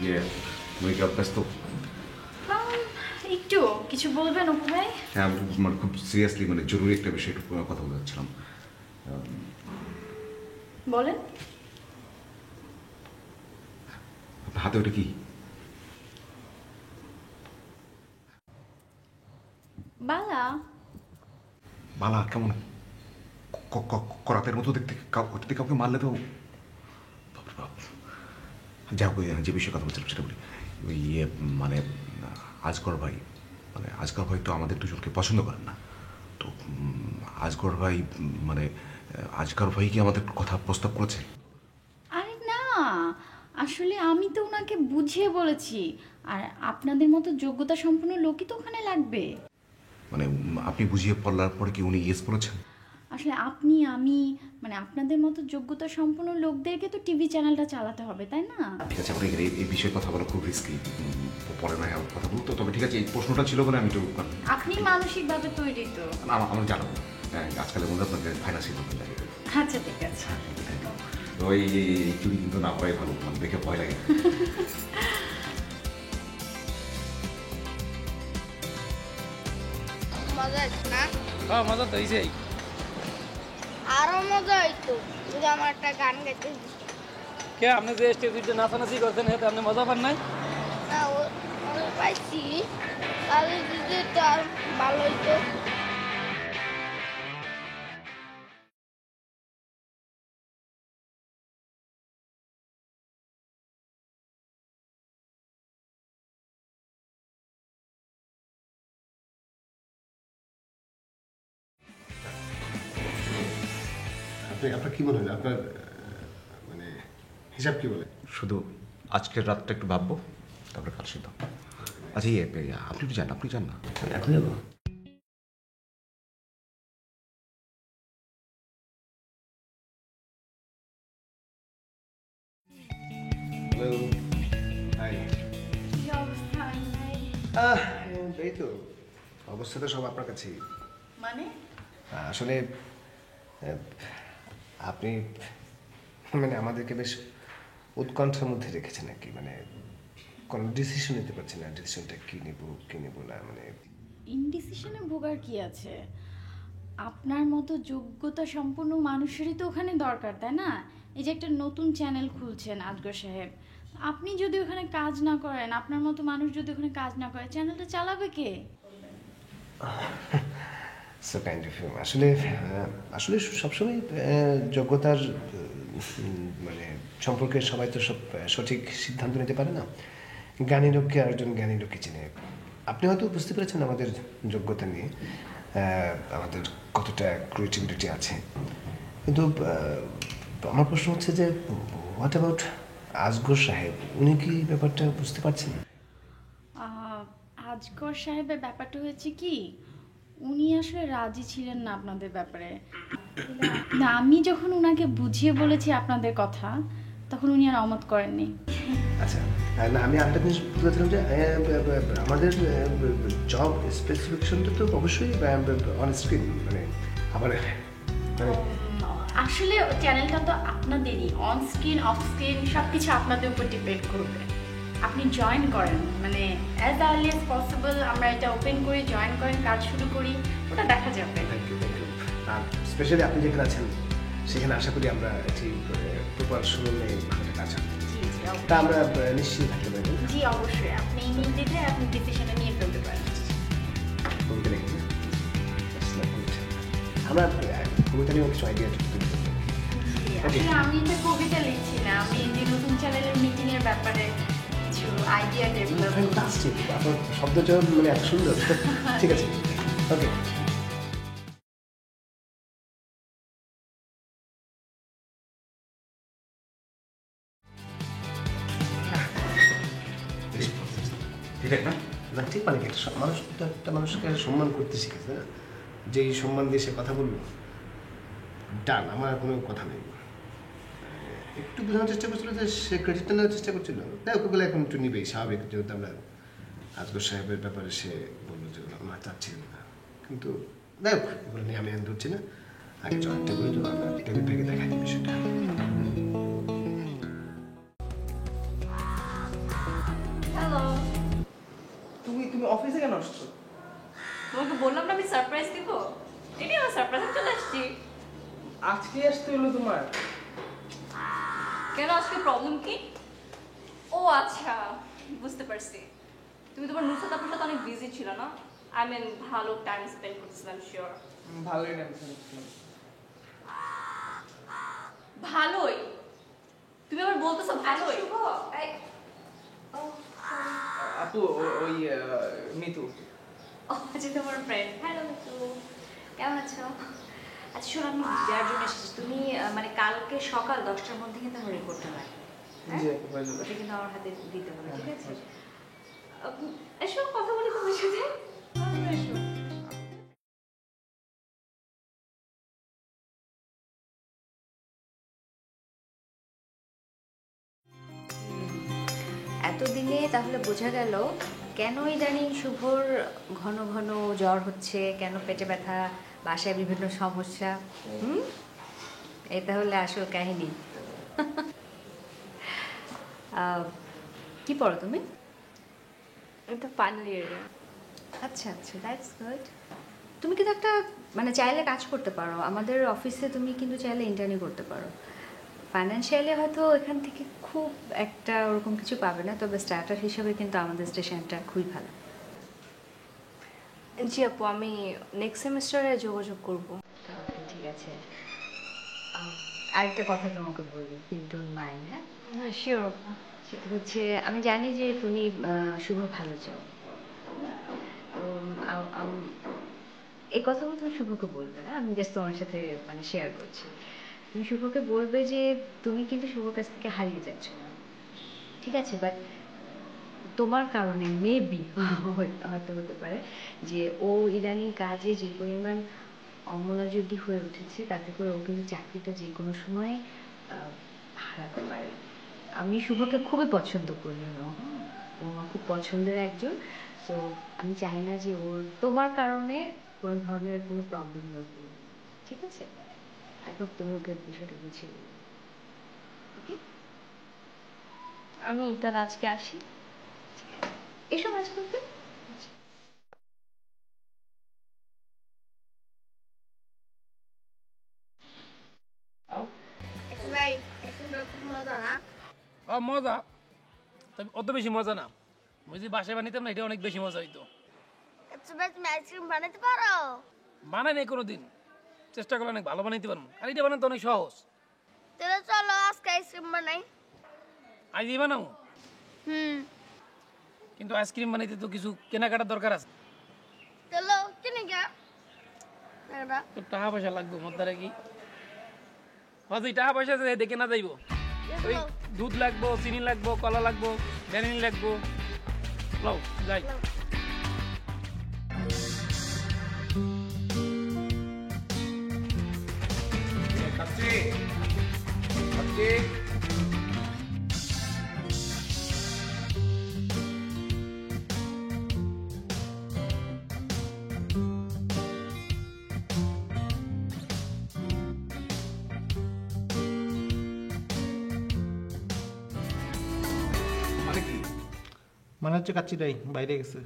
ইয়ে তুমি কি ব্যস্ত? একটু কিছু বলবেন অপু ভাই? হ্যাঁ, আমি মানে খুব সিরিয়াসলি মানে জরুরি একটা বিষয় একটু কথা বলতে চাচ্ছিলাম। বলেন। আপনার হাতে ওটা কি? বালা। বালা কেমন করাতের মতো দেখতে, ওটাতে কাউকে মারলে তো বাপরে বাপ। যা হোক, যে বিষয়ে কথা বলছিলাম সেটা বলি। ওই ইয়ে মানে আজগর ভাই, মানে আজগর ভাই তো আমাদের দুজনকে পছন্দ করেন না। তো আজগর ভাই মানে আজগর ভাই কি আমাদের কথা প্রস্তাব করেছে? আরে না, আসলে আমি তো ওনাকে বুঝিয়ে বলেছি। আর আপনাদের মতো যোগ্যতা সম্পন্ন লোকই তো ওখানে লাগবে। মানে আপনি বুঝিয়ে পড়লার পরে কি উনি ইয়েস বলেছেন? আসলে আপনি আমি মানে আপনাদের মতো যোগ্যতা সম্পন্ন লোকদেরকে তো টিভি চ্যানেলটা চালাতে হবে, তাই না? ঠিক আছে, আপনি এই বিষয়ে কথা বলা খুব রিস্কি, পরে না হয় কথা বলতো। তবে ঠিক আছে, এই প্রশ্নটা ছিল বলে আমি একটু আপনি মানসিকভাবে তৈরি তো। আমার জানাবো। হ্যাঁ, আজকালের মধ্যে আপনাকে ফাইন্যান্সিয়াল করতে লাগে। আচ্ছা ঠিক আছে। তো এই চুরি কিন্তু না করাই ভালো, মানে দেখে ভয় লাগে। মজা হচ্ছে না? হ্যাঁ, মজা তো হয়েছেই। আরো মজা হইতো যদি আমার একটা গান গাইতে দিত। কে আপনি যে স্টেজে নাচানাচি করছেন এতে আপনি মজা পান নাই? না পাইছি, তাহলে যদি তো আর ভালো হইতো। আপনার কি মনে হয়, আপনার মানে হিসাব কি বলে? শুধু আজকের রাতটা একটু ভাববো, তারপরে কাল সিদ্ধান্ত। আচ্ছা ইয়ে, আপনি একটু আপনি যান না। এখন যাবো? Hello, hi. কি অবস্থা ভাই? এই তো অবস্থা তো সব আপনার কাছেই। মানে আসলে আপনি মানে আমাদেরকে বেশ উৎকণ্ঠার মধ্যে রেখেছেন আর কি। মানে কোনো ডিসিশন নিতে পারছি না, ডিসিশনটা কী নেব না, মানে ইনডিসিশনে ভোগার কি আছে? আপনার মতো যোগ্যতা সম্পন্ন মানুষেরই তো ওখানে দরকার, তাই না? এই যে একটা নতুন চ্যানেল খুলছেন আজগর সাহেব, আপনি যদি ওখানে কাজ না করেন, আপনার মতো মানুষ যদি ওখানে কাজ না করে, চ্যানেলটা চালাবে কে? So kind of you. আসলে আসলে সবসময় যোগ্যতার মানে সম্পর্কে সবাই তো সব সঠিক সিদ্ধান্ত নিতে পারে না। জ্ঞানী লোককে আরেকজন জ্ঞানী লোককে চিনে। আপনি হয়তো বুঝতে পেরেছেন আমাদের যোগ্যতা নিয়ে আমাদের কতটা ক্রিয়েটিভিটি আছে, কিন্তু আমার প্রশ্ন হচ্ছে যে হোয়াট অ্যাবাউট আজগর সাহেব? উনি কি ব্যাপারটা বুঝতে পারছেন? আজগর সাহেবের ব্যাপারটা হয়েছে কি, উনি আসলে রাজি ছিলেন না আপনাদের ব্যাপারে। না, আমি যখন উনাকে বুঝিয়ে বলেছি আপনাদের কথা, তখন উনি আর অমত করেননি। আচ্ছা, না আমি আরেকটা জিনিস বলছিলাম যে আমাদের জব স্পেসিফিকেশনটা তো অবশ্যই অন স্ক্রিন, মানে আবার মানে আসলে চ্যানেলটা তো আপনাদেরই, অন স্ক্রিন অফ স্ক্রিন সব কিছু আপনাদের উপর ডিপেন্ড করবে। আপনি জয়েন করেন, মানে অ্যাজ আর্লি অ্যাজ পসিবল আমরা এটা ওপেন করি, জয়েন করেন, কাজ শুরু করি, ওটা দেখা যাবে। Thank you. আর স্পেশালি আপনি যেখানে আছেন সেখানে আশা করি আমরা একটি প্রপার সময়ে ভালো কাজ হবে। জি জি তা আমরা নিশ্চিত থাকতে পারি। জি অবশ্যই, আপনি নিজেকে আপনি ডিসিশনে নিয়ে ফেলতে পারেন। কবিতা লিখি না? আমরা কবিতা নিয়ে কিছু আইডিয়া আসলে আমি এটা কবিতা লিখছি না, আমি এই যে নতুন চ্যানেলের মিটিং এর ব্যাপারে কিছু আইডিয়া ডেভেলপ। ফ্যান্টাস্টিক, আপনার শব্দচয়ন মানে এত সুন্দর। ঠিক আছে, ওকে। ঠিক আছে না? না ঠিক, মানে একটা মানুষ তো একটা মানুষকে সম্মান করতে শিখেছে না, যে এই সম্মান দিয়ে সে কথা বললো, ডান, আমার আর কোনো কথা নেই। একটু বোঝানোর চেষ্টা করছিল যে সে ক্রেডিটটা নেওয়ার চেষ্টা করছিল, তাই ওকে বলে এখন একটু নিবেই, স্বাভাবিক। যেহেতু আমরা আজগর সাহেবের ব্যাপারে সে বললো যে আমরা চাচ্ছিলাম না, কিন্তু দেখ ওগুলো নিয়ে আমি ধরছি না। আগে জয়েন্টটা করে দেবো, আমরা টেবিল ভেঙে দেখাই বিষয়টা। তুমি অফিসে কেন আসছো? তোমাকে বললাম না আমি সারপ্রাইজ দিব, এটাই আমার সারপ্রাইজ, আমি চলে আসছি। আজকে আসতে হলো তোমার? কেন, আজকে প্রবলেম কি? ও আচ্ছা, বুঝতে পারছি, তুমি তোমার নুসরাত আপুর সাথে অনেক বিজি ছিল না? আই মিন ভালো টাইম স্পেন্ড করতেছিলাম, শিওর। ভালোই লাগছে। ভালোই? তুমি আবার বলতেছো ভালোই? শুভ, আপু ওই মিতু। ও আচ্ছা, তোমার ফ্রেন্ড। হ্যালো মিতু, কেমন আছো? আচ্ছা শোনো, আমি দেওয়ার জন্য এসেছি, তুমি মানে কালকে সকাল 10টার মধ্যে কিন্তু আমার রিপোর্টটা লাগে। জি আপু, ভালো। ওটা কিন্তু আমার হাতে দিতে হবে, ঠিক আছে? এসো কথা বলি তোমার সাথে। এসো। এতদিনে তাহলে বোঝা গেল কেন ইদানিং শুভর ঘন ঘন জ্বর হচ্ছে, কেন পেটে ব্যথা, বাসায় বিভিন্ন সমস্যা। এই তাহলে আসল কাহিনী। কি পড়ো তুমি? এটা ফাইনাল ইয়ারে। আচ্ছা আচ্ছা, দ্যাটস গুড। তুমি কিন্তু একটা মানে চাইলে কাজ করতে পারো, আমাদের অফিসে তুমি কিন্তু চাইলে ইন্টার্নি করতে পারো। ফাইন্যান্সিয়ালি হয়তো এখান থেকে খুব একটা ওরকম কিছু পাবে না, তবে স্টার্টার হিসেবে কিন্তু আমাদের স্টেশনটা খুবই ভালো। জি আপু, আমি নেক্সট সেমিস্টারে যোগাযোগ করব। ঠিক আছে, আরেকটা কথা তোমাকে বলি, ইউ ডোন্ট মাইন্ড? হ্যাঁ শিওর। সেটা হচ্ছে আমি জানি যে তুমি শুভ ভালো চাও, তো এই কথাগুলো তুমি শুভকে বলবে না, আমি জাস্ট তোমার সাথে মানে শেয়ার করছি। তুমি শুভকে বলবে যে তুমি কিন্তু শুভর কাছ থেকে হারিয়ে যাচ্ছ না, ঠিক আছে? বাট তোমার কারণে মেবি হয়তো হতে পারে যে ও ইদানিং কাজে যে পরিমাণ অমনোযোগী হয়ে উঠেছে, তাতে করে ও কিন্তু চাকরিটা যে কোনো সময় হারাতে পারে। আমি শুভকে খুবই পছন্দ করি, ও আমার খুব পছন্দের একজন। তো আমি চাই না যে ওর তোমার কারণে কোনো ধরনের কোনো প্রবলেম হবে, ঠিক আছে? এখন তুমি ওকে বিষয়টা বুঝিয়ে দিও, ওকে? আমি তাহলে আজকে আসি। এসো কাজ করতে। ভাই, এখন খুব মজা না? মজা, তবে অত বেশি মজা না। আমি যদি বাসায় বানাইতাম না, এটা অনেক বেশি মজা হইতো। আচ্ছা ভাই, তুমি আইসক্রিম বানাতে পারো? বানাই নাই কোনোদিন, চেষ্টা করলে অনেক ভালো বানাইতে পারবো। আর এটা বানাতে অনেক সহজ। তাহলে চলো আজকে আইসক্রিম বানাই। আজ এই বানাবো, কিন্তু আইসক্রিম বানাইতে তো কিছু কেনাকাটার দরকার আছে। চলো কিনে গা। তো টাকা পয়সা লাগবে মধ্যে কি? হয়তো টাকা পয়সা আছে দেখে না যাইবো। ওই দুধ লাগবো, চিনি লাগবো, কলা লাগবো, ভ্যানিলা লাগবো। লও যাই। মানে কি? মানে হচ্ছে কাচ্চিটাই বাইরে গেছে।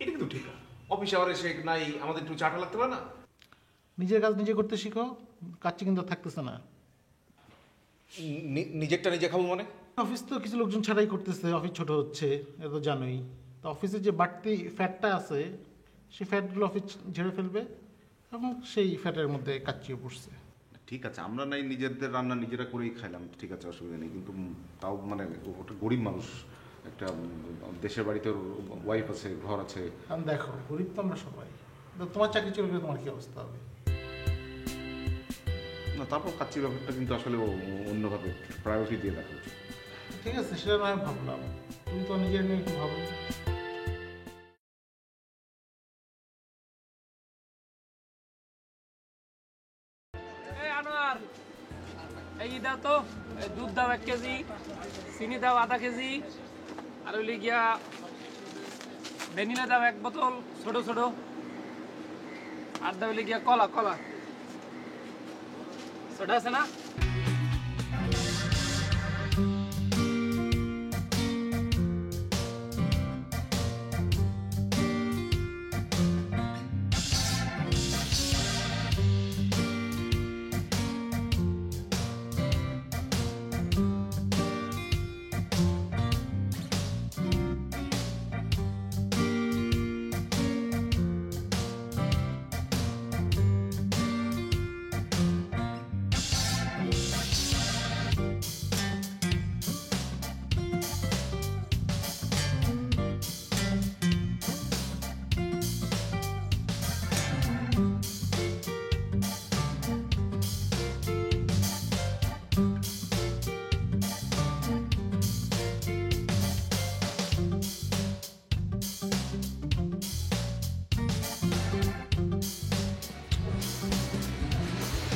এটা কিন্তু ঠিক আছে, অফিস আওয়ারে সে নাই, আমাদের একটু চাটা লাগতে পারে না? নিজের কাজ নিজে করতে শিখো, কাচ্চি কিন্তু আর থাকতেছে না। নিজেরটা নিজে খাবো মানে? অফিস তো কিছু লোকজন ছাড়াই করতেছে, অফিস ছোট হচ্ছে, এটা তো জানোই। তো অফিসে যে বাড়তি ফ্যাটটা আছে, সেই ফ্যাটগুলো অফিস ঝেড়ে ফেলবে এবং সেই ফ্যাটের মধ্যে কাচ্চিও পড়ছে। ঠিক আছে, আমরা নাই নিজেদের রান্না নিজেরা করেই খাইলাম, ঠিক আছে, অসুবিধা নেই, কিন্তু তাও মানে ওটা গরিব মানুষ, একটা দেশের বাড়িতে ওয়াইফ আছে, ঘর আছে। কারণ দেখো, গরিব তো আমরা সবাই, তো তোমার চাকরি চলে গেলে তোমার কি অবস্থা হবে? না, তারপর কাচ্চি ব্যাপারটা কিন্তু আসলে অন্যভাবে প্রায়োরিটি দিয়ে দেখা উচিত। ঠিক আছে, সেটা নয় ভাবলাম, তুমি তো নিজের নিয়ে একটু ভাবো। আনোয়ার, এই দাও তো, দুধ দাও 1 কেজি, চিনি দাও আধা কেজি, আর ওই গিয়া ভ্যানিলা দাও 1 বোতল ছোট ছোট, আর দাও গিয়া কলা কলা ছোট আছে না?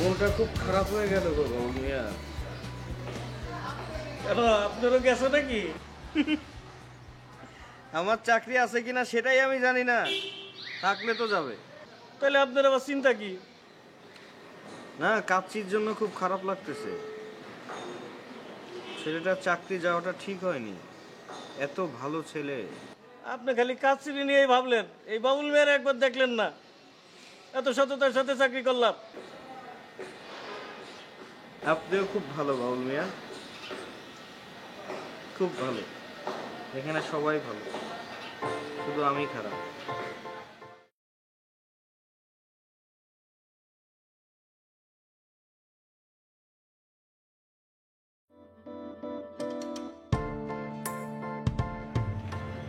মনটা খুব খারাপ হয়ে গেল গো বাবুল মিয়া। কেন আপনারও গেছে নাকি? আমার চাকরি আছে কিনা সেটাই আমি জানি না, থাকলে তো যাবে। তাহলে আপনার আবার চিন্তা কি? না, কাচ্চির জন্য খুব খারাপ লাগতেছে। ছেলেটার চাকরি যাওয়াটা ঠিক হয়নি, এত ভালো ছেলে। আপনি খালি কাজ চিনি নিয়েই ভাবলেন, এই বাবুল মেয়ের একবার দেখলেন না? এত সততার সাথে চাকরি করলাম। আপনিও খুব ভালো বাবুল মিয়া, খুব ভালো। এখানে সবাই ভালো, শুধু আমি খারাপ।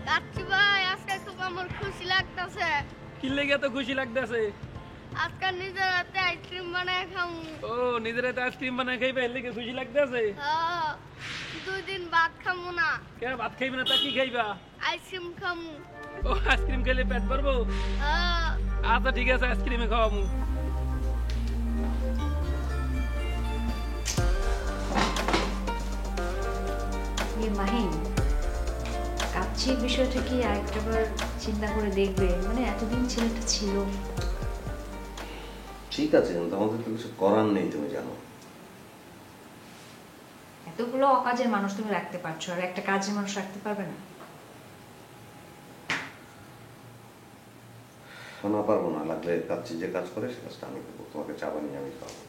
কাচ্চি ভাই, আজকে খুব আমার খুশি লাগতেছে। কি লেগে এত খুশি লাগতেছে? আজকে নিজের হাতে আইসক্রিম বানায় খামু। ও, নিজের হাতে আইসক্রিম বানায় খাইবে, এর লেগে খুশি লাগতেছে? হ্যাঁ, 2 দিন ভাত খামু না। কে ভাত খাইবে না, তা কি খাইবা? আইসক্রিম খামু। ও, আইসক্রিম খেলে পেট ভরবো? হ্যাঁ। আচ্ছা ঠিক আছে, আইসক্রিমে খাওয়ামু। মাহিম, কাচ্চির বিষয়টা কি আরেকটাবার চিন্তা করে দেখবে? মানে এতদিন ছেলেটা ছিল। ঠিক আছে, কিন্তু আমাদের তো কিছু করার নেই, তুমি জানো। এতগুলো অকাজের মানুষ তুমি রাখতে পারছো, আর একটা কাজের মানুষ রাখতে পারবে না? শোনা পারবো না, লাগলে কাচ্চি যে কাজ করে সে কাজটা আমি করবো, তোমাকে চা বানিয়ে আমি খাওয়াবো।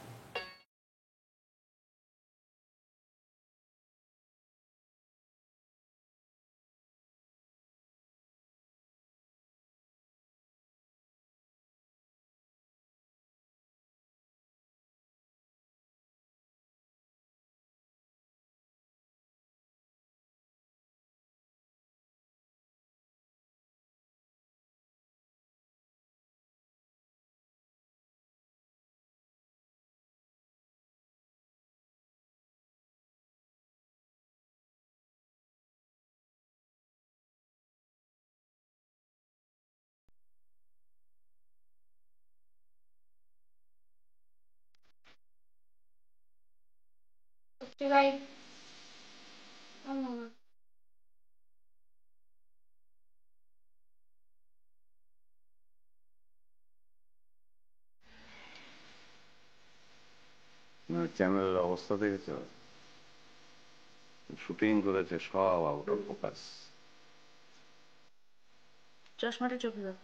ভাই, চ্যানেলের অবস্থা দেখেছ? শুটিং করেছে, সব আউট অফ ফোকাস। চশমাটা চোখে দাও।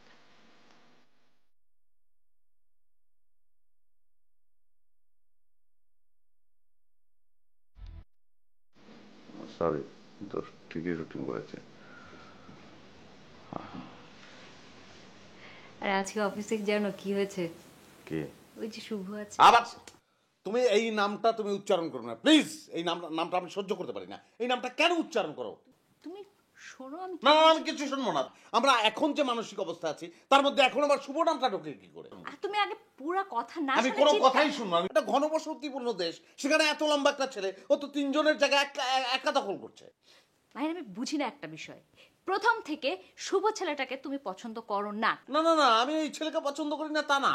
সরি, তো ঠিকই শুটিং করেছে। আর আজকে অফিসে জানো কি হয়েছে? কে? ওই যে শুভ আছে। আবার তুমি এই নামটা তুমি উচ্চারণ করো না প্লিজ। এই নামটা আমি সহ্য করতে পারি না। এই নামটা কেন উচ্চারণ করো? তুমি শোনো, আমি না, আমি কিছু শুনবো না। আমরা এখন যে মানসিক অবস্থা আছি তার মধ্যে এখন আবার শুভ নামটা ঢোকে কি করে? আর তুমি আগে পুরো কথা না আমি কোনো কথাই শুনবো না। এটা ঘনবসতিপূর্ণ দেশ, সেখানে এত লম্বা একটা ছেলে, ও তো 3 জনের জায়গায় একা দখল করছে। ভাই, আমি বুঝি না একটা বিষয়। প্রথম থেকে শুভ ছেলেটাকে তুমি পছন্দ করো না? না না না, আমি এই ছেলেকে পছন্দ করি না তা না।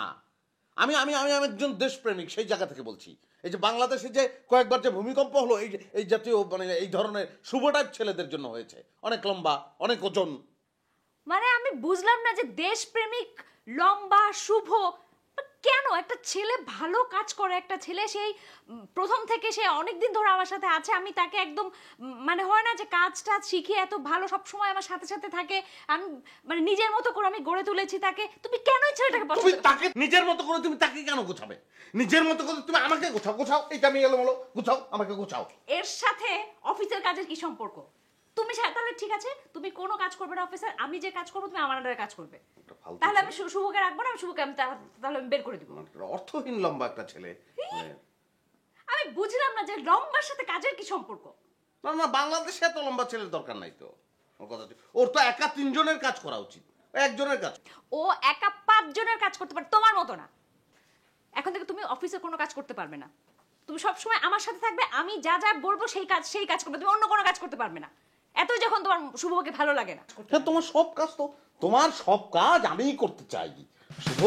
আমি আমি আমি একজন দেশপ্রেমিক, সেই জায়গা থেকে বলছি। এই যে বাংলাদেশে যে কয়েকবার যে ভূমিকম্প হলো, এই জাতীয় মানে এই ধরনের শুভ টাইপ ছেলেদের জন্য হয়েছে। অনেক লম্বা, অনেক ওজন। মানে আমি বুঝলাম না যে দেশপ্রেমিক, লম্বা, শুভ কেন? একটা ছেলে ভালো কাজ করে, একটা ছেলে সেই প্রথম থেকে সে অনেকদিন ধরে আমার সাথে আছে, আমি তাকে একদম মানে হয় না যে কাজটা শিখে এত ভালো সব সময় আমার সাথে সাথে থাকে, আমি মানে নিজের মতো করে আমি গড়ে তুলেছি তাকে। তুমি কেন এই ছেলেটাকে পছন্দ? তুমি তাকে নিজের মতো করে তুমি তাকে কেন গোছাবে? নিজের মতো করে তুমি আমাকে গোছাও। এইটা আমি এলোমেলো, গোছাও, আমাকে গোছাও। এর সাথে অফিসের কাজের কি সম্পর্ক? তুমি তাহলে ঠিক আছে, তুমি কোনো কাজ করবে না অফিসার, আমি যে কাজ করবো তুমি আমার আন্ডারে কাজ করবে। তাহলে আমি শুভকে রাখবো না, আমি শুভকে তাহলে আমি বের করে দিব। অর্থহীন লম্বা একটা ছেলে। আমি বুঝলাম না যে লম্বার সাথে কাজের কি সম্পর্ক। না না, বাংলাদেশে এত লম্বা ছেলের দরকার নাই তো। ওর তো একা 3 জনের কাজ করা উচিত, একজনের কাজ। ও একা 5 জনের কাজ করতে পারে, তোমার মতো না। এখন থেকে তুমি অফিসে কোনো কাজ করতে পারবে না। তুমি সব সময় আমার সাথে থাকবে, আমি যা যা বলবো সেই কাজ করবে, তুমি অন্য কোনো কাজ করতে পারবে না। এতই যখন তোমার শুভকে ভালো লাগে না। তোমার সব কাজ আমিই করতে চাই। শুভ